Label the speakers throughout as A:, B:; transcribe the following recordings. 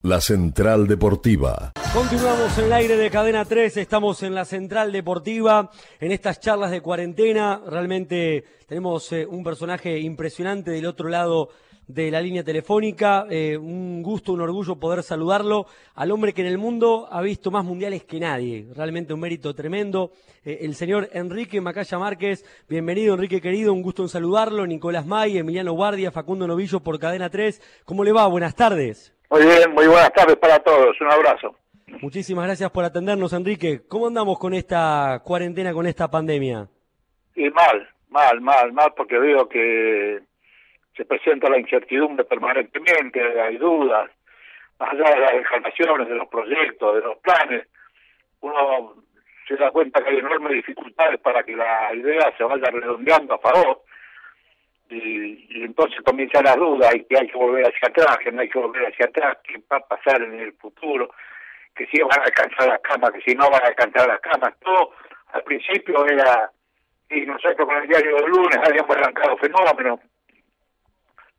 A: La Central Deportiva.
B: Continuamos en el aire de Cadena 3, estamos en la Central Deportiva, en estas charlas de cuarentena. Realmente tenemos un personaje impresionante del otro lado de la línea telefónica. Un gusto, un orgullo poder saludarlo, al hombre que en el mundo ha visto más mundiales que nadie. Realmente un mérito tremendo. El señor Enrique Macaya Márquez. Bienvenido, Enrique querido, un gusto en saludarlo. Nicolás May, Emiliano Guardia, Facundo Novillo por Cadena 3. ¿Cómo le va? Buenas tardes.
C: Muy bien, muy buenas tardes para todos, un abrazo.
B: Muchísimas gracias por atendernos, Enrique. ¿Cómo andamos con esta cuarentena, con esta pandemia?
C: Y mal, porque veo que se presenta la incertidumbre permanentemente, hay dudas, más allá de las declaraciones, de los proyectos, de los planes, uno se da cuenta que hay enormes dificultades para que la idea se vaya redondeando a favor. Y entonces comienzan las dudas, y que hay que volver hacia atrás, que no hay que volver hacia atrás, qué va a pasar en el futuro, que si van a alcanzar las camas, que si no van a alcanzar las camas. Todo al principio era, y nosotros con el diario del lunes habíamos arrancado fenómenos,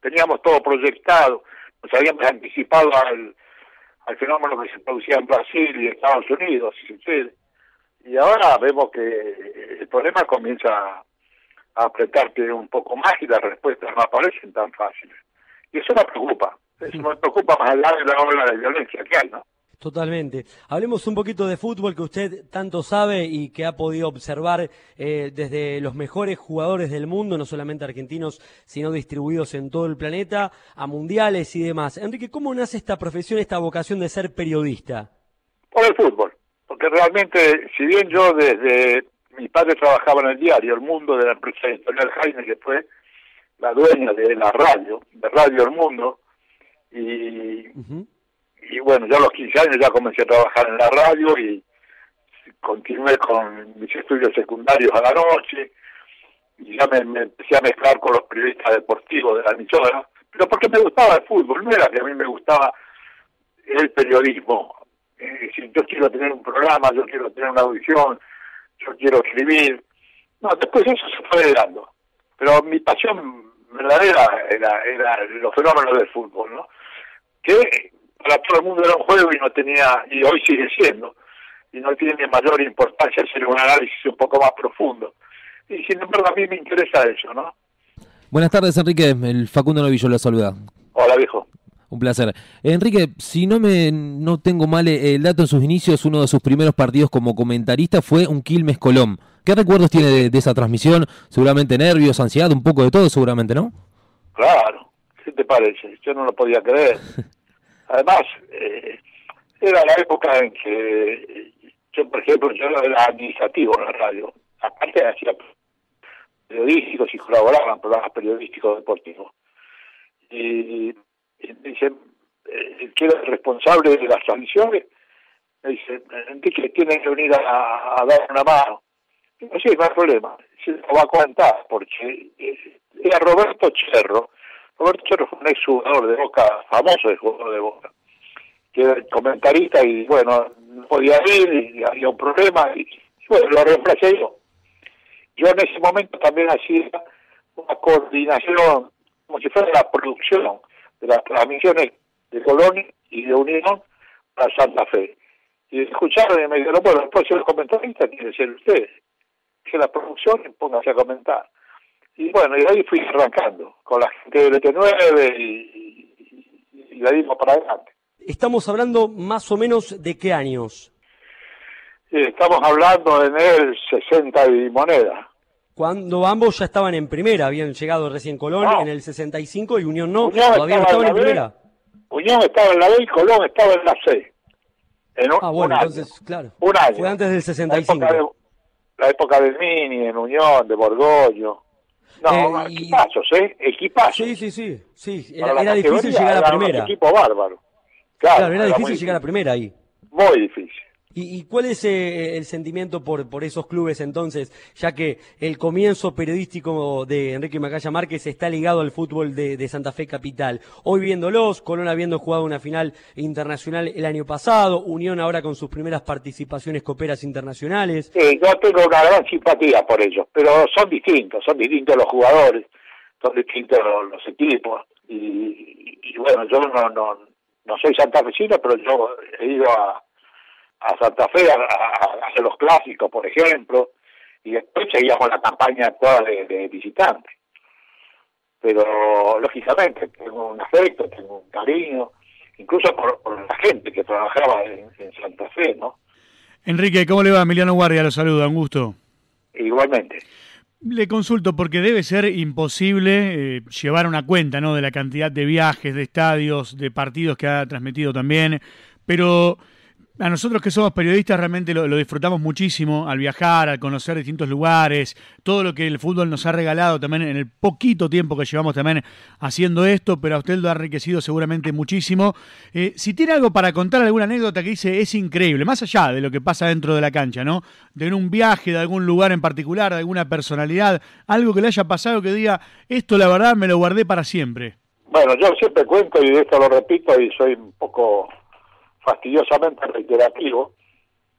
C: teníamos todo proyectado, nos habíamos anticipado al fenómeno que se producía en Brasil y Estados Unidos, y ahora vemos que el problema comienza a apretarte un poco más y las respuestas no aparecen tan fáciles. Y eso me preocupa más allá de la ola de violencia que hay, ¿no?
B: Totalmente. Hablemos un poquito de fútbol, que usted tanto sabe y que ha podido observar desde los mejores jugadores del mundo, no solamente argentinos, sino distribuidos en todo el planeta, a mundiales y demás. Enrique, ¿cómo nace esta profesión, esta vocación de ser periodista?
C: Por el fútbol, porque realmente, si bien yo desde mi padre trabajaba en el diario El Mundo de la empresa editorial Jaime, que fue la dueña de la radio, de Radio El Mundo, y bueno, yo a los 15 años ya comencé a trabajar en la radio y continué con mis estudios secundarios a la noche, y ya me empecé a mezclar con los periodistas deportivos de la emisora, pero porque me gustaba el fútbol, no era que a mí me gustaba el periodismo. Si yo quiero tener un programa, yo quiero tener una audición, yo quiero escribir. No, después eso se fue dando. Pero mi pasión verdadera era los fenómenos del fútbol, ¿no? Que para todo el mundo era un juego y no tenía, y hoy sigue siendo, y no tiene mayor importancia hacer un análisis un poco más profundo. Y sin embargo a mí me interesa eso, ¿no?
D: Buenas tardes, Enrique. El Facundo Novillo lo saluda.
C: Hola, viejo.
D: Un placer. Enrique, si no tengo mal el dato, en sus inicios, uno de sus primeros partidos como comentarista fue un Quilmes Colón. ¿Qué recuerdos tiene de esa transmisión? Seguramente nervios, ansiedad, un poco de todo, seguramente, ¿no?
C: Claro, ¿qué te parece? Yo no lo podía creer. Además, era la época en que yo, por ejemplo, yo era administrativo en la radio. Aparte hacía periodísticos y colaboraba en programas periodísticos deportivos. Y dice, que era el responsable de las transmisiones, me dice, Enrique, tiene que venir a dar una mano. Digo, sí, no hay problema, se lo va a contar, porque era Roberto Cherro. Roberto Cherro fue un exjugador de Boca, famoso exjugador de Boca, que era el comentarista y bueno, no podía ir y había un problema y bueno, lo reemplacé yo. Yo en ese momento también hacía una coordinación, como si fuera la producción de las transmisiones de Colón y de Unión a Santa Fe. Y escucharon y me dijeron, bueno, el próximo comentarista tiene que ser usted. Que la producción y póngase a comentar. Y bueno, y ahí fui arrancando con la gente del ET9 y la dimos para adelante.
B: Estamos hablando más o menos de qué años.
C: Estamos hablando en el 60 y moneda.
B: Cuando ambos ya estaban en primera, habían llegado recién Colón en el 65 y Unión no,
C: Unión
B: todavía no estaban en primera.
C: Unión estaba en la B y Colón estaba en la C.
B: Bueno, entonces, claro,
C: un año.
B: Fue antes del 65.
C: La época del Mini, en Unión, de Borgoño. No, equipazos, equipazos.
B: Sí. Era difícil llegar a primera.
C: Un equipo bárbaro.
B: Claro, era difícil llegar a primera ahí.
C: Muy difícil.
B: ¿Y cuál es el sentimiento por esos clubes entonces, ya que el comienzo periodístico de Enrique Macaya Márquez está ligado al fútbol de Santa Fe Capital? Hoy viéndolos, Colón habiendo jugado una final internacional el año pasado, Unión ahora con sus primeras participaciones coperas internacionales.
C: Yo tengo una gran simpatía por ellos, pero son distintos los jugadores, son distintos los equipos, y bueno, yo no soy santafesino, pero yo he ido a Santa Fe a hacer los clásicos, por ejemplo, y después seguíamos la campaña toda de visitantes. Pero, lógicamente, tengo un afecto, tengo un cariño, incluso por la gente que trabajaba en Santa Fe, ¿no?
E: Enrique, ¿cómo le va? Emiliano Guardia lo saluda, un gusto.
C: Igualmente.
E: Le consulto porque debe ser imposible llevar una cuenta, ¿no?, de la cantidad de viajes, de estadios, de partidos que ha transmitido también, pero a nosotros que somos periodistas realmente lo disfrutamos muchísimo al viajar, al conocer distintos lugares, todo lo que el fútbol nos ha regalado también en el poquito tiempo que llevamos también haciendo esto, pero a usted lo ha enriquecido seguramente muchísimo. Si tiene algo para contar, alguna anécdota que dice es increíble, más allá de lo que pasa dentro de la cancha, ¿no?, de un viaje, de algún lugar en particular, de alguna personalidad, algo que le haya pasado que diga, esto la verdad me lo guardé para siempre.
C: Bueno, yo siempre cuento, y esto lo repito, y soy un poco fastidiosamente reiterativo,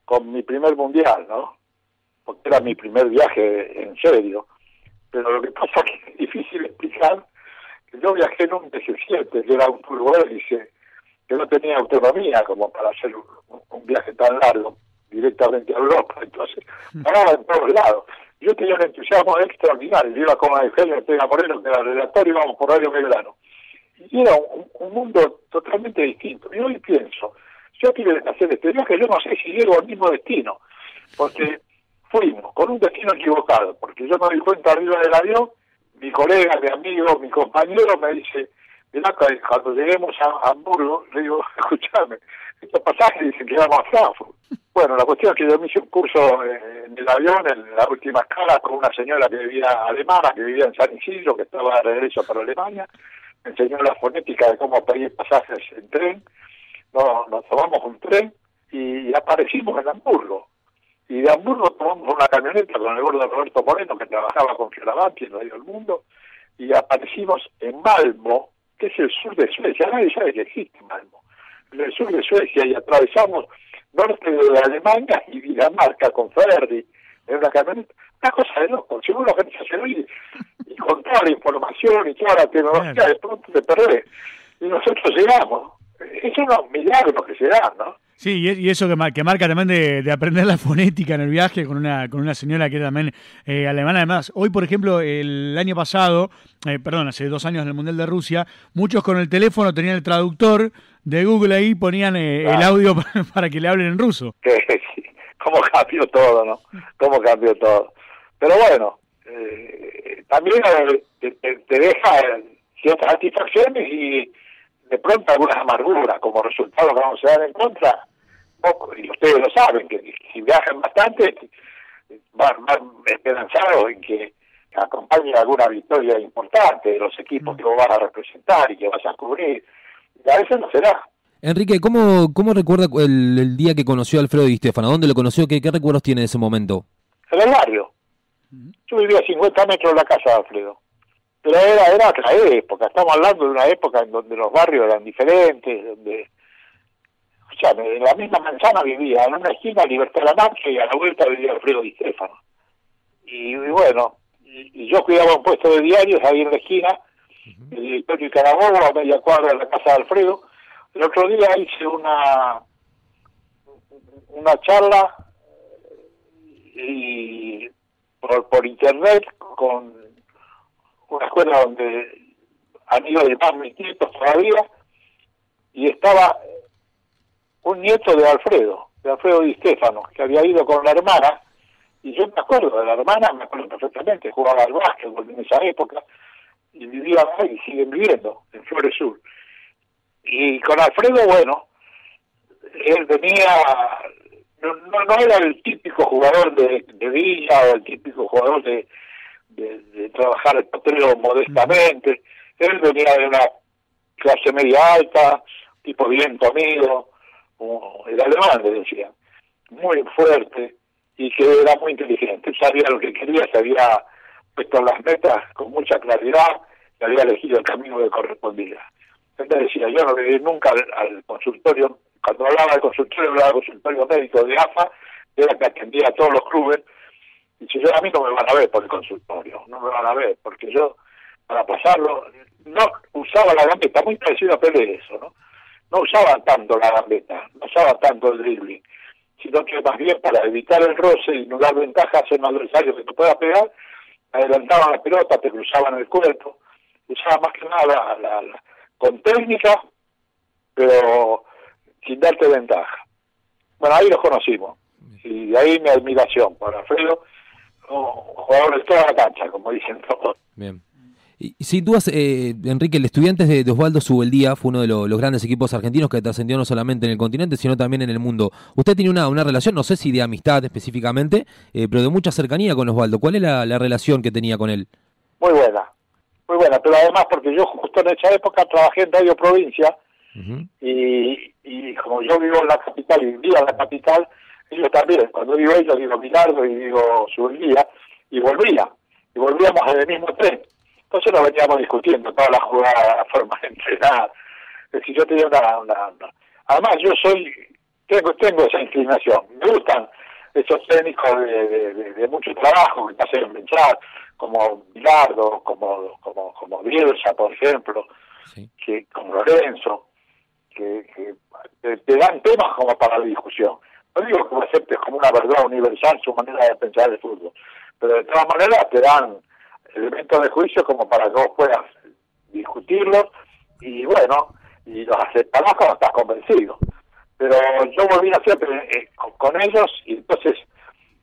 C: con mi primer mundial, ¿no? Porque era mi primer viaje en serio. Pero lo que pasa es que es difícil explicar que yo viajé en un DC-7, que era un turbohélice, que no tenía autonomía como para hacer un viaje tan largo directamente a Europa, entonces paraba en todos lados. Yo tenía un entusiasmo extraordinario, yo iba con Eugenio Ortega Moreno, que era redactor, y íbamos por Radio Belgrano. Y era un mundo totalmente distinto. Y hoy pienso, yo quiero hacer este viaje, yo no sé si llego al mismo destino, porque fuimos con un destino equivocado, porque yo me di cuenta arriba del avión, mi colega, mi amigo, mi compañero me dice, mirá, cuando lleguemos a Hamburgo, le digo, escuchame, estos pasajes dicen que vamos a Frankfurt. Bueno, la cuestión es que yo me hice un curso en el avión, en la última escala, con una señora que vivía alemana, que vivía en San Isidro, que estaba de regreso para Alemania, me enseñó la fonética de cómo pedir pasajes en tren. Nos tomamos un tren y aparecimos en Hamburgo. Y de Hamburgo tomamos una camioneta con el gordo Roberto Moreno, que trabajaba con Fioravanti en Radio del Mundo, y aparecimos en Malmo, que es el sur de Suecia. Nadie sabe que existe Malmo. En el sur de Suecia, y atravesamos norte de Alemania y Dinamarca con ferry, en una camioneta. Una cosa de loco. Si uno organiza y con toda la información y toda la tecnología, de pronto te perdés. Y nosotros llegamos. Es un milagro que se da, ¿no?
E: Sí, y eso que marca también de aprender la fonética en el viaje con una señora que era también alemana. Además, hoy, por ejemplo, el año pasado, hace 2 años en el Mundial de Rusia, muchos con el teléfono tenían el traductor de Google ahí, ponían el audio para que le hablen en ruso.
C: Sí, cómo cambió todo, ¿no? Cómo cambió todo. Pero bueno, también te deja ciertas satisfacciones y de pronto algunas amarguras como resultado que vamos a dar en contra, y ustedes lo saben, que si viajan bastante van esperanzados en que acompañe alguna victoria importante de los equipos que vos vas a representar y que vas a cubrir, y a veces no será.
D: Enrique, ¿cómo recuerda el día que conoció a Alfredo Di Stéfano? ¿Dónde lo conoció? ¿Qué recuerdos tiene de ese momento?
C: En el barrio. Yo vivía a 50 metros de la casa de Alfredo. Pero era otra época, estamos hablando de una época en donde los barrios eran diferentes, donde, o sea, en la misma manzana vivía, en una esquina Libertad Lamarque y a la vuelta vivía Alfredo Di Stéfano. Y bueno, y yo cuidaba un puesto de diarios ahí en la esquina, el directorio de Carabobo, a media cuadra de la casa de Alfredo. El otro día hice una charla y por internet con una escuela donde amigos de más mis nietos todavía, y estaba un nieto de Alfredo Di Stéfano, que había ido con la hermana, y yo me acuerdo de la hermana, me acuerdo perfectamente, jugaba al básquetbol en esa época, y vivían ahí, y siguen viviendo, en Flores Sur. Y con Alfredo, bueno, él venía, no era el típico jugador de Villa, o el típico jugador de trabajar el potrero modestamente. Él venía de una clase media alta, tipo bien comido, como el alemán le decía, muy fuerte, y que era muy inteligente. Él sabía lo que quería, se había puesto las metas con mucha claridad, y había elegido el camino que correspondía. Entonces decía, yo no voy a ir nunca al consultorio. Cuando hablaba del consultorio médico de AFA, era que atendía a todos los clubes. Y si yo, a mí no me van a ver por el consultorio, no me van a ver, porque yo, para pasarlo, no usaba la gambeta, muy parecido a Pelé eso, ¿no? no usaban tanto la gambeta, no usaban tanto el dribbling, sino que más bien para evitar el roce y no dar ventajas en un adversario que te pueda pegar, adelantaban la pelota, te cruzaban el cuerpo, usaban más que nada con técnica, pero sin darte ventaja. Bueno, ahí los conocimos, y de ahí mi admiración por Alfredo, jugador de toda la cancha, como dicen todos.
D: Bien. Y sin dudas, Enrique, el Estudiantes de Osvaldo Subeldía fue uno de los grandes equipos argentinos que trascendió no solamente en el continente, sino también en el mundo. Usted tiene una relación, no sé si de amistad específicamente, pero de mucha cercanía con Osvaldo. ¿Cuál es la relación que tenía con él?
C: Muy buena, pero además porque yo justo en esa época trabajé en Radio Provincia, y como yo vivo en la capital y vivía en la capital, ellos también, cuando digo ellos, digo Bilardo y digo Subeldía, y volvíamos en el mismo tren. Entonces nos veníamos discutiendo todas las jugadas, la forma de entrenar. Es decir, yo tenía además yo tengo esa inclinación. Me gustan esos técnicos de mucho trabajo que pasan en pensar, como Bilardo, como Bielsa, por ejemplo,
D: sí,
C: que como Lorenzo, que te dan temas como para la discusión. No digo que aceptes como una verdad universal su manera de pensar el fútbol, pero de todas maneras te dan elementos de juicio como para que vos puedas discutirlos y bueno, y los aceptarás cuando estás convencido. Pero yo volvía siempre con ellos y entonces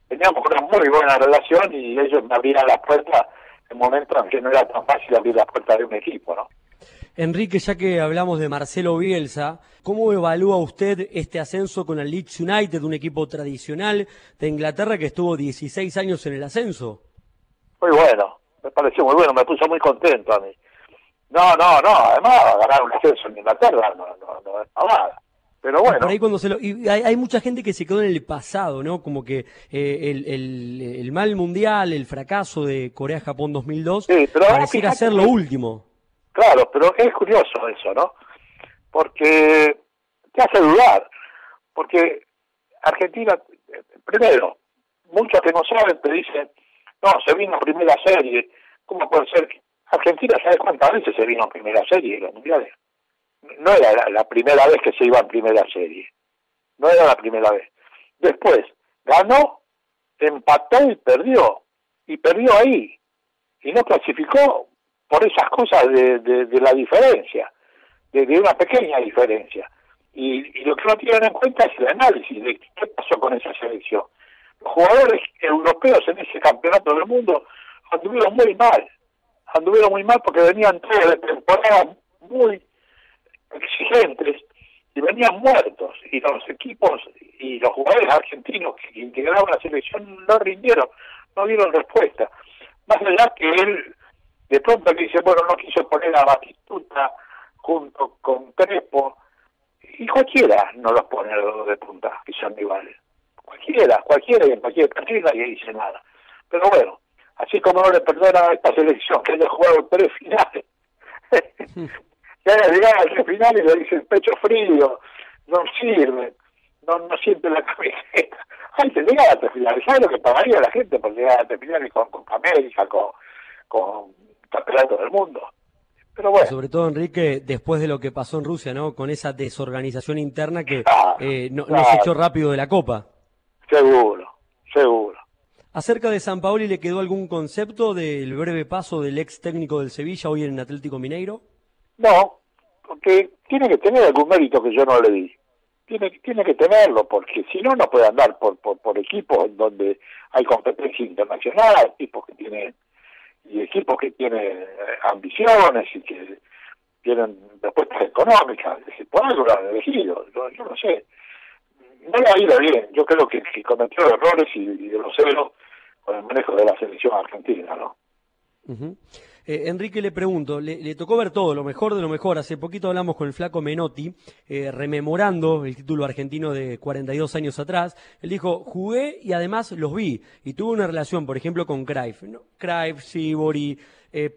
C: teníamos una muy buena relación y ellos me abrían las puertas en momentos en que no era tan fácil abrir las puertas de un equipo, ¿no?
B: Enrique, ya que hablamos de Marcelo Bielsa, ¿cómo evalúa usted este ascenso con el Leeds United, un equipo tradicional de Inglaterra que estuvo 16 años en el ascenso?
C: Muy bueno, me pareció muy bueno, me puso muy contento a mí. No, además ganar un ascenso en Inglaterra no es nada. Pero bueno.
B: Por ahí cuando y hay mucha gente que se quedó en el pasado, ¿no? Como que el mal mundial, el fracaso de Corea-Japón 2002,
C: sí, pero
B: pareciera ser lo último.
C: Claro, pero es curioso eso, ¿no? Porque te hace dudar. Porque Argentina, primero, muchos que no saben te dicen, no, se vino primera serie. ¿Cómo puede ser? Argentina, ¿sabes cuántas veces se vino primera serie en los mundiales? No era la primera vez que se iba en primera serie. No era la primera vez. Después, ganó, empató y perdió. Y perdió ahí. Y no clasificó por esas cosas de la diferencia. De una pequeña diferencia. Y lo que no tienen en cuenta es el análisis de qué pasó con esa selección. Los jugadores europeos en ese campeonato del mundo anduvieron muy mal. Anduvieron muy mal porque venían todos de temporadas muy exigentes y venían muertos. Y los equipos y los jugadores argentinos que integraban la selección no rindieron, no dieron respuesta. Más allá que él, de pronto le dice, bueno, no quiso poner a Batistuta junto con Crespo, y cualquiera no los pone a los dos de punta, que son rivales. Cualquiera, y en cualquier partido nadie dice nada. Pero bueno, así como no le perdona a esta selección que haya jugado 3 finales, que haya llegado a 3 finales y le dicen pecho frío, no sirve, no siente la camiseta. Antes de llegar a 3 finales, ¿sabes lo que pagaría la gente por llegar a 3 finales con Copa América, con Campeonato del Mundo? Pero bueno.
B: Sobre todo, Enrique, después de lo que pasó en Rusia, ¿no? Con esa desorganización interna que nos echó rápido de la Copa.
C: Seguro.
B: ¿Acerca de Sampaoli le quedó algún concepto del breve paso del ex técnico del Sevilla hoy en Atlético Mineiro?
C: No, porque tiene que tener algún mérito que yo no le di. Tiene que tenerlo, porque si no, no puede andar por equipos donde hay competencia internacional, equipos que tienen ambiciones y que tienen respuestas económicas. Por algo lo han elegido, yo no sé. No le ha ido bien, yo creo que cometió errores y de los ceros con el manejo de la selección argentina, ¿no?
B: Uh-huh. Enrique, le pregunto, le tocó ver todo, lo mejor de lo mejor. Hace poquito hablamos con el flaco Menotti, rememorando el título argentino de 42 años atrás. Él dijo, jugué y además los vi. Y tuve una relación, por ejemplo, con Cruyff, ¿no? Cruyff, Sívori,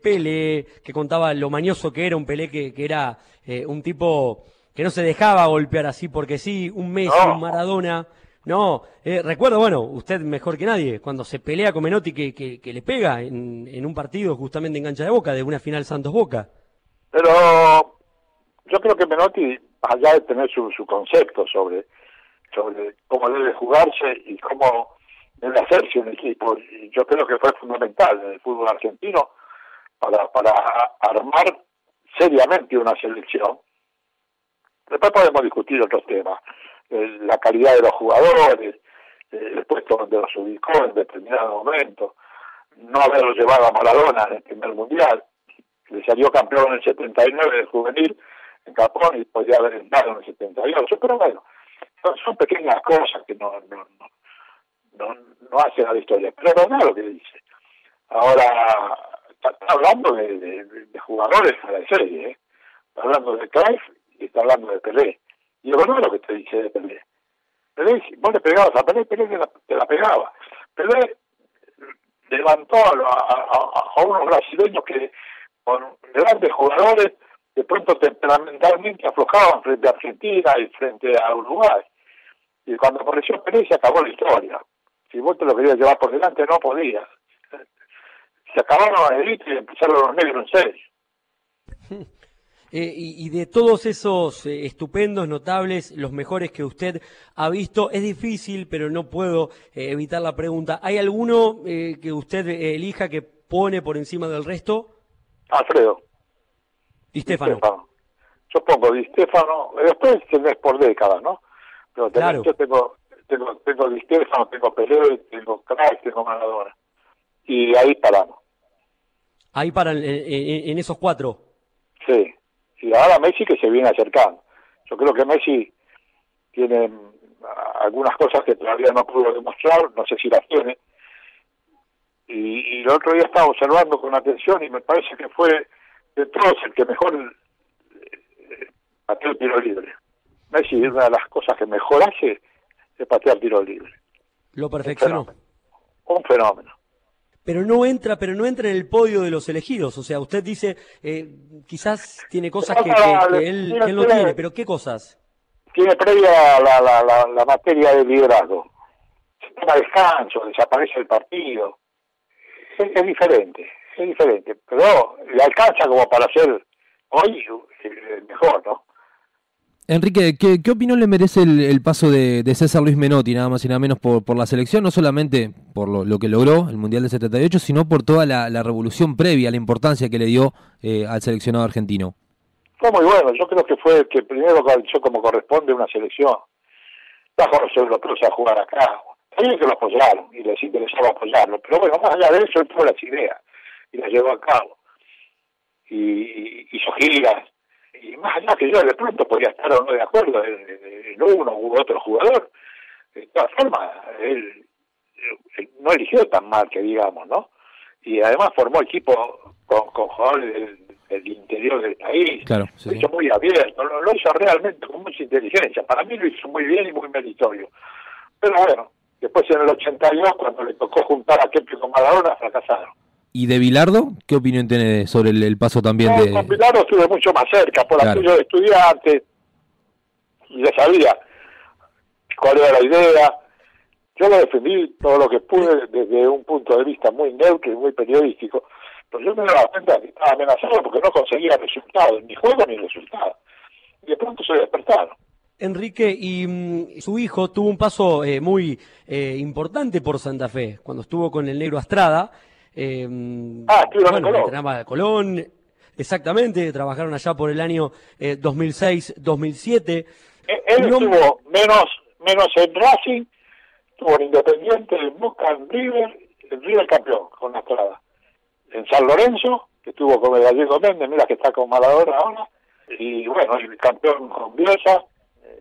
B: Pelé, que contaba lo mañoso que era un Pelé, que era un tipo que no se dejaba golpear así porque sí, un Messi, un Maradona. No, recuerdo, bueno, usted mejor que nadie, cuando se pelea con Menotti que le pega en un partido justamente en cancha de Boca, de una final Santos-Boca.
C: Pero yo creo que Menotti, más allá de tener su concepto sobre cómo debe jugarse y cómo debe hacerse un equipo. Y yo creo que fue fundamental en el fútbol argentino para armar seriamente una selección. Después podemos discutir otros temas, la calidad de los jugadores, el puesto donde los ubicó en determinado momento, no haberlo llevado a Maradona en el primer mundial, le salió campeón en el 79 del juvenil en Japón y podía haber entrado en el 78, pero bueno, son pequeñas cosas que no hacen a la historia, pero es verdad lo que dice. Ahora, está hablando de jugadores a la serie, está hablando de Cruyff y está hablando de Pelé, y es verdad lo que te dice de Pelé. Pelé, vos le pegabas a Pelé, Pelé te la pegaba. Pelé levantó a unos brasileños que con grandes jugadores de pronto temperamentalmente aflojaban frente a Argentina y frente a Uruguay. Y cuando apareció Pelé se acabó la historia. Si vos te lo querías llevar por delante no podías. Se acabaron las élites y empezaron los negros en serio.
B: Y de todos esos estupendos, notables, los mejores que usted ha visto, es difícil, pero no puedo evitar la pregunta. ¿Hay alguno que usted elija que pone por encima del resto?
C: Alfredo.
B: Di Stéfano.
C: Yo pongo Di Stéfano, después tenés por décadas, ¿no? Pero
B: claro.
C: Yo tengo Di Stéfano, tengo Pelé, tengo Cruyff, tengo Maradona. Y ahí paramos.
B: Ahí paran en esos cuatro.
C: Sí. Y ahora Messi que se viene acercando. Yo creo que Messi tiene algunas cosas que todavía no pudo demostrar, no sé si las tiene. Y el otro día estaba observando con atención y me parece que fue de todos el que mejor pateó el tiro libre. Messi, una de las cosas que mejor hace es patear tiro libre.
B: Lo perfeccionó.
C: Un fenómeno.
B: Pero no entra en el podio de los elegidos. O sea, usted dice, quizás tiene cosas que él no tiene, pero ¿qué cosas?
C: Tiene previa la materia de liderazgo. Se toma descanso, desaparece el partido. Es diferente, pero le alcanza como para ser hoy el mejor, ¿no?
D: Enrique, ¿qué opinión le merece el paso de César Luis Menotti, nada más y nada menos por la selección? No solamente por lo que logró el Mundial del 78, sino por toda la revolución previa, la importancia que le dio al seleccionado argentino.
C: Fue muy bueno, yo creo que fue el que primero calzó como corresponde una selección. Bajo los europeos a jugar acá. También que lo apoyaron y les interesaba apoyarlo, pero bueno, más allá de eso, él tuvo las ideas y las llevó a cabo. Y hizo giras. Y más allá que yo de pronto podía estar o no de acuerdo en uno u otro jugador, de todas formas, él no eligió tan mal que digamos, ¿no? Y además formó equipo con jugadores del interior del país,
D: claro, sí,
C: lo hizo muy abierto, lo hizo realmente con mucha inteligencia. Para mí lo hizo muy bien y muy meritorio. Pero bueno, después en el 82, cuando le tocó juntar a Kempes con Maradona, fracasaron.
D: ¿Y de Bilardo? ¿Qué opinión tiene sobre el paso también de...?
C: Con Bilardo estuve mucho más cerca, por
D: claro.
C: aquello de estudiante, y ya sabía cuál era la idea. Yo lo defendí todo lo que pude desde un punto de vista muy neutro y muy periodístico, pero yo me daba cuenta que estaba amenazado porque no conseguía resultados, ni juego ni resultados. Y de pronto se despertaron.
B: Enrique, y su hijo tuvo un paso muy importante por Santa Fe, cuando estuvo con el negro Astrada. Bueno, entrenaba a Colón, exactamente, trabajaron allá por el año 2006-2007.
C: Él estuvo menos en Racing, estuvo en Independiente, en Boca, en River campeón con Astrada. En San Lorenzo, que estuvo con el Gallego Méndez, mira que está con Maradona ahora, y bueno, el campeón con Bielsa,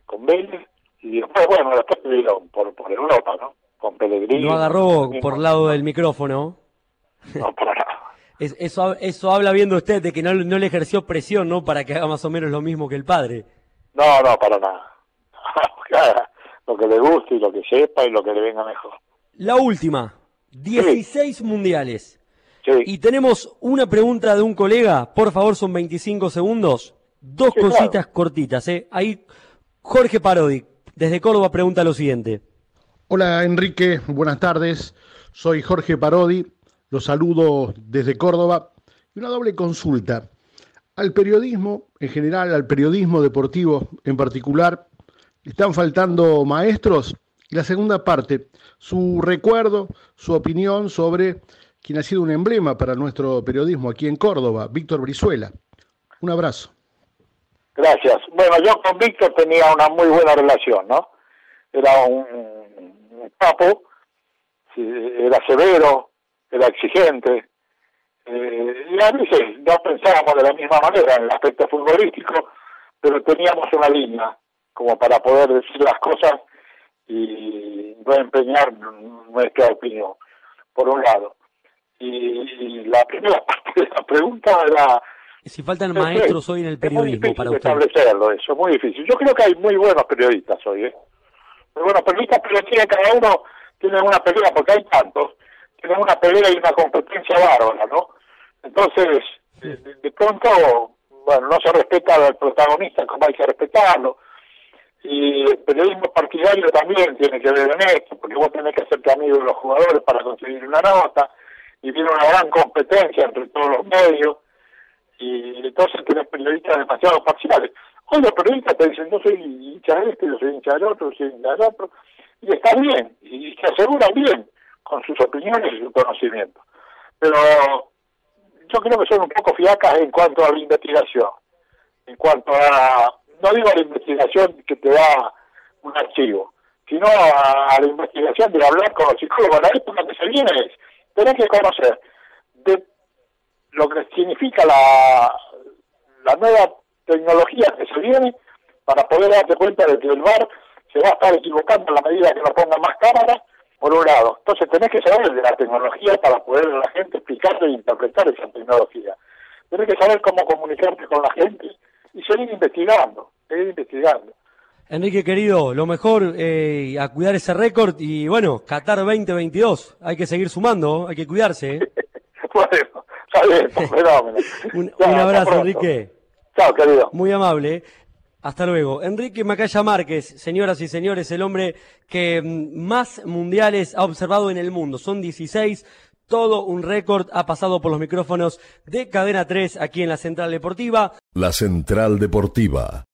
C: con Vélez, y después, bueno, después estuvieron por Europa, ¿no? Con Pellegrini.
B: No agarró por el lado del micrófono.
C: No, para nada.
B: Eso habla bien de usted, de que no le ejerció presión, ¿no? Para que haga más o menos lo mismo que el padre.
C: No, para nada. Que haga lo que le guste y lo que sepa y lo que le venga mejor.
B: La última, 16 mundiales.
C: Sí.
B: Y tenemos una pregunta de un colega, por favor, son 25 segundos. Dos cositas cortitas, ¿eh? Ahí Jorge Parodi, desde Córdoba, pregunta lo siguiente.
F: Hola Enrique, buenas tardes. Soy Jorge Parodi. Los saludo desde Córdoba. Y una doble consulta. Al periodismo en general, al periodismo deportivo en particular, le están faltando maestros. Y la segunda parte, su recuerdo, su opinión sobre quien ha sido un emblema para nuestro periodismo aquí en Córdoba, Víctor Brizuela. Un abrazo.
C: Gracias. Bueno, yo con Víctor tenía una muy buena relación, ¿no? Era un capo, era severo, era exigente, y a veces no pensábamos de la misma manera en el aspecto futbolístico, pero teníamos una línea como para poder decir las cosas y no empeñar nuestra opinión, por un lado. Y la primera parte de la pregunta era...
B: Si faltan maestros hoy en el periodismo para usted.
C: Establecerlo, eso, muy difícil. Yo creo que hay muy buenos periodistas hoy, muy buenos periodistas, pero cada uno tiene una pelea, porque hay tantos, tienen una pelea y una competencia bárbara, ¿no? Entonces, de pronto, bueno, no se respeta al protagonista como hay que respetarlo, y el periodismo partidario también tiene que ver en esto, porque vos tenés que hacerte amigo de los jugadores para conseguir una nota, y viene una gran competencia entre todos los medios, y entonces tenés periodistas demasiado parciales. Hoy los periodistas te dicen, yo soy hincha de este, yo soy hincha del otro, yo soy hincha del otro, y está bien, y se aseguran bien con sus opiniones y su conocimiento. Pero yo creo que son un poco fiacas en cuanto a la investigación, en cuanto a, no digo a la investigación que te da un archivo, sino a la investigación de hablar con los psicólogos. La época que se viene es, tenés que conocer de lo que significa la nueva tecnología que se viene para poder darte cuenta de que el VAR se va a estar equivocando en la medida que no ponga más cámaras, por un lado. Entonces tenés que saber de la tecnología para poder a la gente explicarle e interpretar esa tecnología. Tenés que saber cómo comunicarte con la gente y seguir investigando,
B: Enrique, querido, lo mejor a cuidar ese récord y bueno, Qatar 2022, hay que seguir sumando, hay que cuidarse.
C: Bueno, está bien, fenómeno.
B: Un abrazo, Enrique.
C: Chao, querido.
B: Muy amable. Hasta luego. Enrique Macaya Márquez, señoras y señores, el hombre que más mundiales ha observado en el mundo. Son 16, todo un récord, ha pasado por los micrófonos de Cadena 3 aquí en la Central Deportiva.
A: La Central Deportiva.